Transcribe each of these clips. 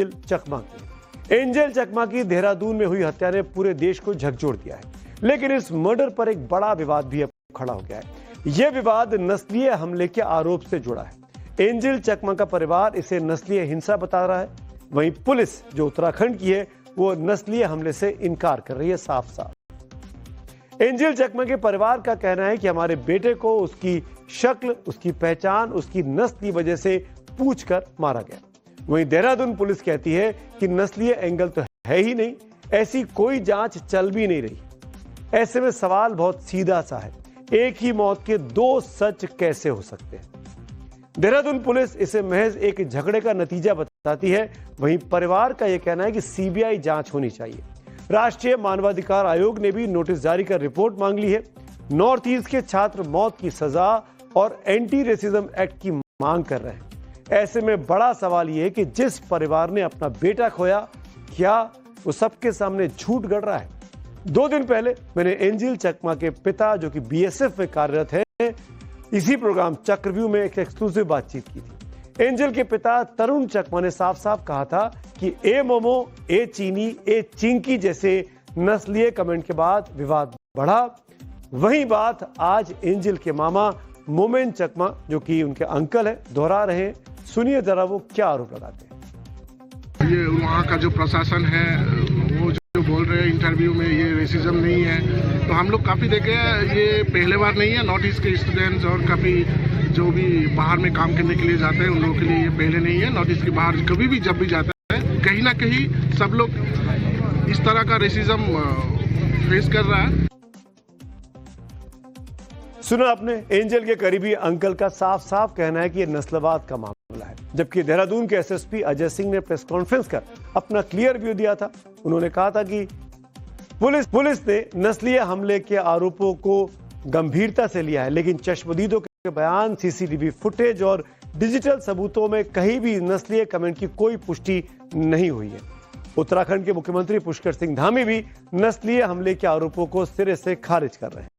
चकमा की। एंजल चकमा की देहरादून में हुई हत्या ने पूरे देश को झकझोर दिया है, लेकिन इस मर्डर पर एक बड़ा विवाद भी अब खड़ा हो गया है। यह विवाद नस्लीय हमले के आरोप से जुड़ा है। एंजल चकमा का परिवार इसे नस्लीय हिंसा बता रहा है, वहीं पुलिस जो उत्तराखंड की है वो नस्लीय हमले से इनकार कर रही है साफ साफ। एंजल चकमा के परिवार का कहना है कि हमारे बेटे को उसकी शक्ल, उसकी पहचान, उसकी नस्ल की वजह से पूछकर मारा गया। वहीं देहरादून पुलिस कहती है कि नस्लीय एंगल तो है ही नहीं, ऐसी कोई जांच चल भी नहीं रही। ऐसे में सवाल बहुत सीधा सा है, एक ही मौत के दो सच कैसे हो सकते हैं? देहरादून पुलिस इसे महज एक झगड़े का नतीजा बताती है। वहीं परिवार का यह कहना है कि सीबीआई जांच होनी चाहिए। राष्ट्रीय मानवाधिकार आयोग ने भी नोटिस जारी कर रिपोर्ट मांग ली है। नॉर्थ ईस्ट के छात्र मौत की सजा और एंटी रेसिज्म एक्ट की मांग कर रहे हैं। ऐसे में बड़ा सवाल यह है कि जिस परिवार ने अपना बेटा खोया, क्या वो सबके सामने झूठ गढ़ रहा है? 2 दिन पहले मैंने एंजल चकमा के पिता, जो कि बीएसएफ में कार्यरत है, इसी प्रोग्राम चक्रव्यूह में एक एक्सक्लूसिव बातचीत की थी। एंजल के पिता तरुण चकमा ने साफ साफ कहा था कि ए मोमो, ए चीनी, ए चिंकी जैसे नस्लीय कमेंट के बाद विवाद बढ़ा। वही बात आज एंजल के मामा मोमेन चकमा, जो कि उनके अंकल है, दोहरा रहे हैं। सुनिए जरा वो क्या आरोप लगाते हैं। ये वहाँ का जो प्रशासन है वो जो बोल रहे हैं इंटरव्यू में ये रेसिज्म नहीं है, तो हम लोग काफ़ी देखे हैं, ये पहले बार नहीं है। नॉर्थ ईस्ट के स्टूडेंट्स और काफ़ी जो भी बाहर में काम करने के लिए जाते हैं उन लोगों के लिए ये पहले नहीं है। नॉर्थ ईस्ट के बाहर कभी भी जब भी जाता है, कहीं ना कहीं सब लोग इस तरह का रेसिज्म फेस कर रहा है। सुना आपने, एंजल के करीबी अंकल का साफ साफ कहना है कि यह नस्लवाद का मामला है, जबकि देहरादून के एसएसपी अजय सिंह ने प्रेस कॉन्फ्रेंस कर अपना क्लियर व्यू दिया था। उन्होंने कहा था कि पुलिस ने नस्लीय हमले के आरोपों को गंभीरता से लिया है, लेकिन चश्मदीदों के बयान, सीसीटीवी फुटेज और डिजिटल सबूतों में कहीं भी नस्लीय कमेंट की कोई पुष्टि नहीं हुई है। उत्तराखंड के मुख्यमंत्री पुष्कर सिंह धामी भी नस्लीय हमले के आरोपों को सिरे से खारिज कर रहे हैं।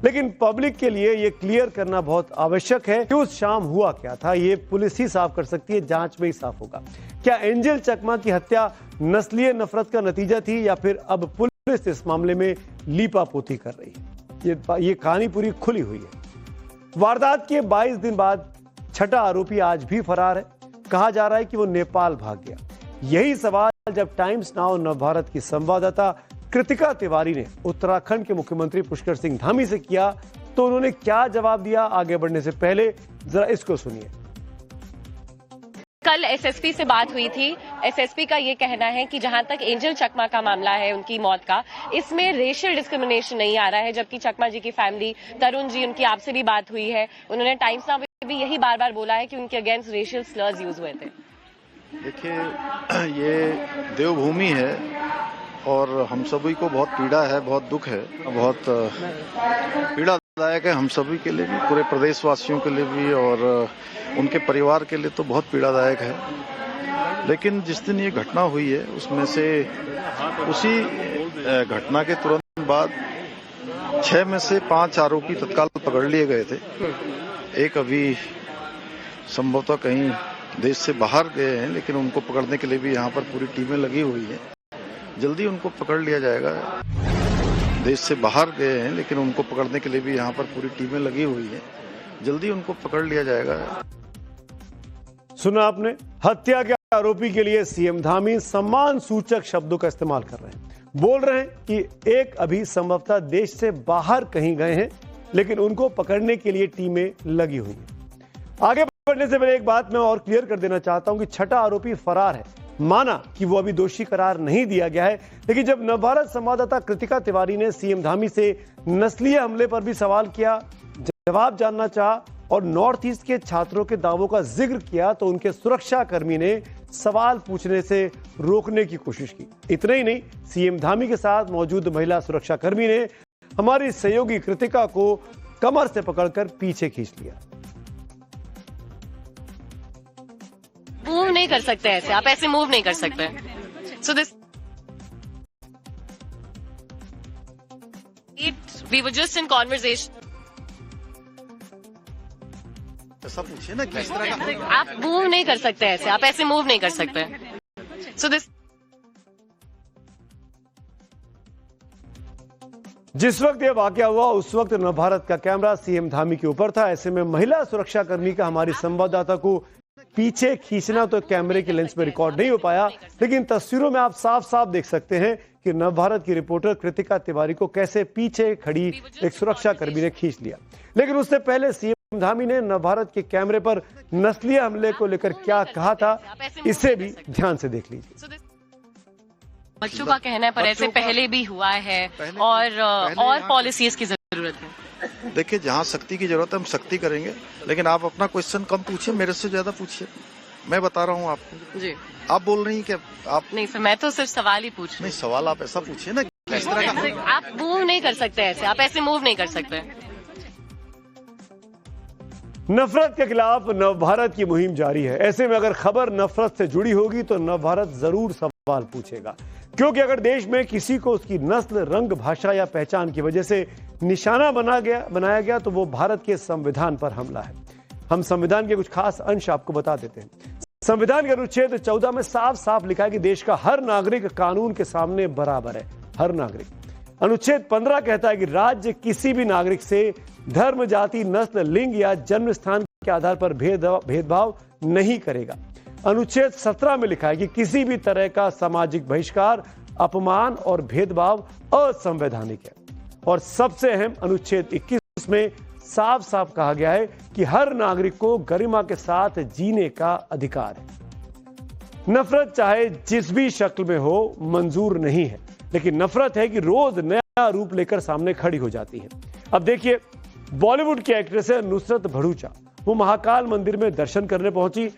लेकिन पब्लिक के लिए यह क्लियर करना बहुत आवश्यक है कि उस शाम हुआ क्या था। ये पुलिस ही साफ कर सकती है, जांच में ही साफ होगा। क्या एंजल चकमा की हत्या नस्लीय नफरत का नतीजा थी, या फिर अब पुलिस इस मामले में लीपापोती कर रही है? ये कहानी पूरी खुली हुई है। वारदात के 22 दिन बाद छठा आरोपी आज भी फरार है। कहा जा रहा है कि वो नेपाल भाग गया। यही सवाल जब टाइम्स नाउ नवभारत की संवाददाता कृतिका तिवारी ने उत्तराखंड के मुख्यमंत्री पुष्कर सिंह धामी से किया, तो उन्होंने क्या जवाब दिया, आगे बढ़ने से पहले जरा इसको सुनिए। कल एसएसपी से बात हुई थी। एसएसपी का ये कहना है कि जहां तक एंजल चकमा का मामला है, उनकी मौत का, इसमें रेशियल डिस्क्रिमिनेशन नहीं आ रहा है। जबकि चकमा जी की फैमिली, तरुण जी, उनकी आपसे भी बात हुई है, उन्होंने टाइम्स नाउ में भी यही बार बार बोला है कि उनके अगेंस्ट रेशियल स्लर्स यूज हुए थे। देखिए, ये देवभूमि है और हम सभी को बहुत पीड़ा है, बहुत दुख है, बहुत पीड़ादायक है हम सभी के लिए भी, पूरे प्रदेशवासियों के लिए भी और उनके परिवार के लिए तो बहुत पीड़ादायक है। लेकिन जिस दिन ये घटना हुई है उसमें से उसी घटना के तुरंत बाद 6 में से 5 आरोपी तत्काल पकड़ लिए गए थे। एक अभी संभवतः कहीं देश से बाहर गए हैं, लेकिन उनको पकड़ने के लिए भी यहाँ पर पूरी टीमें लगी हुई हैं। जल्दी उनको पकड़ लिया जाएगा। देश से बाहर गए हैं, लेकिन उनको पकड़ने के लिए भी यहाँ पर पूरी टीमें लगी हुई हैं। जल्दी उनको पकड़ लिया जाएगा। सुना आपने, हत्या के आरोपी के लिए सीएम धामी सम्मान सूचक शब्दों का इस्तेमाल कर रहे हैं। बोल रहे हैं कि एक अभी संभवतः देश से बाहर कहीं गए हैं, लेकिन उनको पकड़ने के लिए टीमें लगी हुई हैं। आगे बढ़ने से पहले एक बात मैं और क्लियर कर देना चाहता हूं कि छठा आरोपी फरार है। माना कि वो अभी दोषी करार नहीं दिया गया है, लेकिन जब नवभारत संवाददाता कृतिका तिवारी ने सीएम धामी से नस्लीय हमले पर भी सवाल किया, जवाब जानना चाहा और नॉर्थ ईस्ट के छात्रों के दावों का जिक्र किया, तो उनके सुरक्षा कर्मी ने सवाल पूछने से रोकने की कोशिश की। इतना ही नहीं, सीएम धामी के साथ मौजूद महिला सुरक्षा कर्मी ने हमारी सहयोगी कृतिका को कमर से पकड़कर पीछे खींच लिया। मूव नहीं कर सकते ऐसे, आप ऐसे मूव नहीं कर सकते। So this we were just in conversation. ऐसा पूछिए ना, किस तरह का आप मूव नहीं कर सकते ऐसे, आप ऐसे मूव नहीं कर सकते। So this जिस वक्त ये वाकया हुआ उस वक्त नवभारत का कैमरा सीएम धामी के ऊपर था। ऐसे में महिला सुरक्षा कर्मी का हमारी संवाददाता को पीछे खींचना तो कैमरे के लेंस में रिकॉर्ड नहीं हो पाया, लेकिन तस्वीरों में आप साफ साफ देख सकते हैं कि नवभारत की रिपोर्टर कृतिका तिवारी को कैसे पीछे खड़ी एक सुरक्षा कर्मी ने खींच लिया। लेकिन उससे पहले सीएम धामी ने नवभारत के कैमरे पर नस्लीय हमले को लेकर क्या कहा था, इसे भी ध्यान से देख लीजिए। बच्चों का कहना है पर ऐसे पहले भी हुआ है और पॉलिसीज की जरूरत है। देखिए, जहाँ सख्ती की जरूरत है हम सख्ती करेंगे, लेकिन आप अपना क्वेश्चन कम पूछिए, मेरे से ज्यादा पूछिए। मैं बता रहा हूँ आपको जी। आप बोल रही हैं कि आप नहीं सर, मैं तो सिर्फ सवाल ही पूछ रही नहीं, सवाल आप ऐसा पूछिए ना, इस तरह का। हूँ। आप मूव नहीं कर सकते ऐसे, आप ऐसे मूव नहीं कर सकते। नफरत के खिलाफ नवभारत की मुहिम जारी है। ऐसे में अगर खबर नफरत से जुड़ी होगी तो नवभारत जरूर सवाल पूछेगा, क्योंकि अगर देश में किसी को उसकी नस्ल, रंग, भाषा या पहचान की वजह से निशाना बनाया गया तो वो भारत के संविधान पर हमला है। हम संविधान के कुछ खास अंश आपको बता देते हैं। संविधान के अनुच्छेद 14 में साफ साफ लिखा है कि देश का हर नागरिक कानून के सामने बराबर है, हर नागरिक। अनुच्छेद 15 कहता है कि राज्य किसी भी नागरिक से धर्म, जाति, नस्ल, लिंग या जन्म स्थान के आधार पर भेदभाव नहीं करेगा। अनुच्छेद 17 में लिखा है कि किसी भी तरह का सामाजिक बहिष्कार, अपमान और भेदभाव असंवैधानिक है। और सबसे अहम अनुच्छेद 21 में साफ साफ कहा गया है कि हर नागरिक को गरिमा के साथ जीने का अधिकार है। नफरत चाहे जिस भी शक्ल में हो मंजूर नहीं है, लेकिन नफरत है कि रोज नया रूप लेकर सामने खड़ी हो जाती है। अब देखिए, बॉलीवुड की एक्ट्रेस है नुसरत भरूचा। वो महाकाल मंदिर में दर्शन करने पहुंची